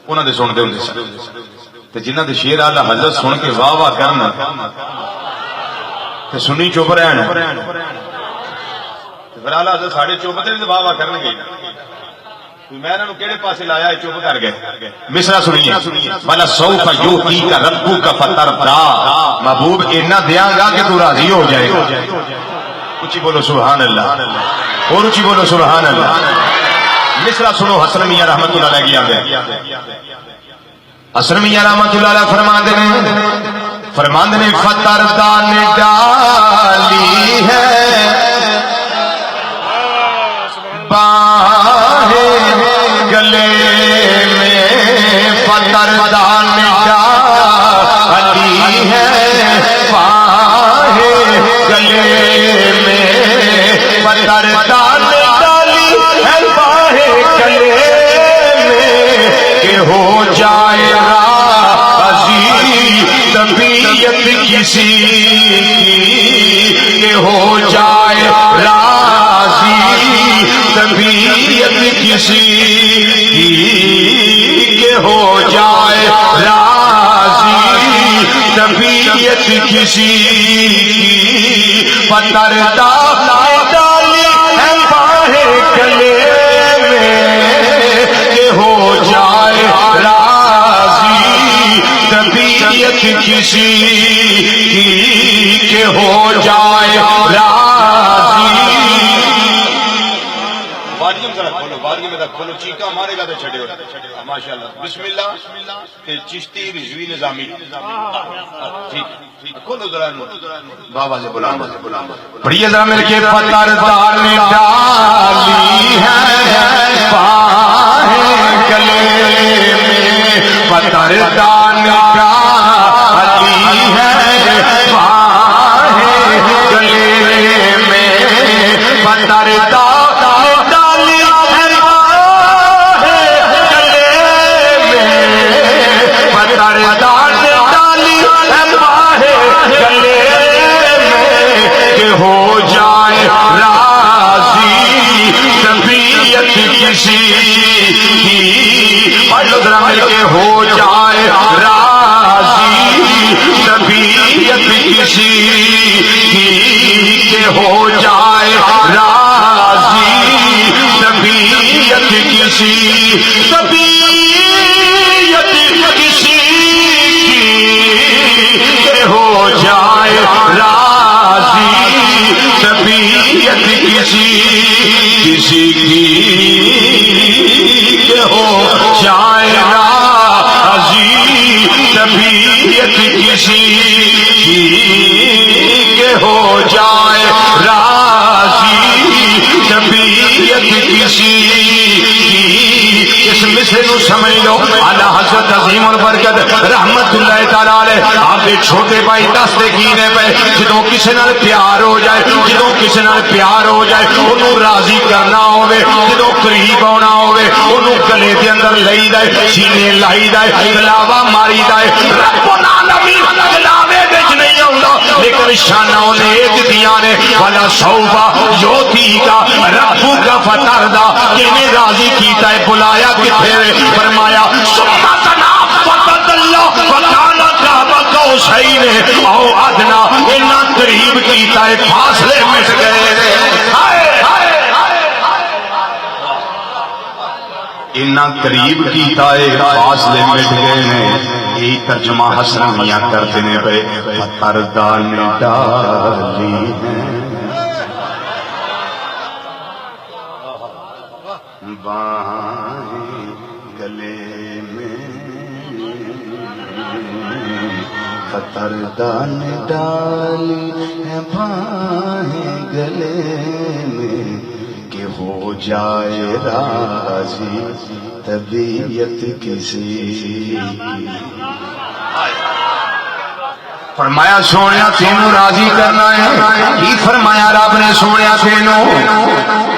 انہوں نے سن دے ہوندے سن تے جنہ دے شیر آلہ حضرت سن کے واہ واہ کرنا تے سنی چپ رہنا پھر آلہ حضرت ساڑھے چپ تے واہ واہ کرن گے میں انہوں کیڑے پاسے لایا ہے چپ کر گئے مصرع سنیے والا سوف یؤتیک ربک فترضی محبوب اتنا دیاں گا کہ تو راضی ہو جائے گا اچھی بولو سبحان اللہ اور اچھی بولو سبحان اللہ مصرع سنو حسن میاں رحمت اللہ علیہ گیا حسن میاں رحمت اللہ علیہ فرماندے نے فترضی نے ڈالی ہے باہیں گلے میں فترضی نے ڈالی ہے باہیں گلے میں فترضی نے ڈالی ہے باہیں گلے میں کہ ہو جائے راضی طبیعت کسی کہ ہو جائے راضی طبیعت کسی کہ ہو جائے راضی طبیعت کسی فترضی ڈالی ہے باہیں گلے میں کہ ہو جائے راضی طبیعت کسی کہ ہو جائے راضی بارگی میں کھولو چیکا مارے گا تو چھڑے ہو ماشاءاللہ بسم اللہ کہ چشتی رضوی نظامی کھولو ذرا بابا سے بلام پڑھیے ذرا میرے کے فترضی نے ڈالی ہے باہیں گلے میں فترضی نے ڈالی ہے باہیں گلے میں فترضی ہو جائے راضی طبیعت کسی ذرا مل کے ہو جائے راضی طبیعت کسی کہ ہو جائے راضی طبیعت کسی طبیعت کسی کہ ہو جائے راضی طبیعت کسی کی کہ ہو جائے راضی طبیعت کسی کہ ہو جائے راضی طبیعت کسی اس مصرے نو سمجھ لو اعلی حضرت عظیم البرکت رحمت اللہ تعالی آپ دے چھوٹے بھائی دس دے کینے پہ جدوں کسی نال پیار ہو جائے جدوں کسی نال پیار ہو جائے انہوں راضی کرنا ہوئے جدوں قریب ہونا ہوئے انہوں گلے دے اندر لئی دائے سینے لائی دائے گلاوہ ماری دائے ربنا العالمین گلاوے بچ نہیں ہوگا لیکن شانہ انہیں ایک دیاں نے والا سوفا یوتی کا ربو کا فترضی کینے راضی کیتا ہے بلایا کتھے فرمایا سبحانہ فقط اللہ فکانا کعبہ قوسین او ادنا اتنا قریب کیتا ہے فاصلے مٹ گئے اتنا قریب کیتا ہے فاصلے مٹ گئے نے یہی ترجمہ حسن میاں کرتے نے پہ فترضی نے ڈالی ہے باہیں گلے میں فترضی نے ڈالی ہے باہیں گلے میں کہ ہو جائے راضی طبیعت کسی فرمایا سونیا تینوں راضی کرنا ہے کی فرمایا رب نے سونیا تینوں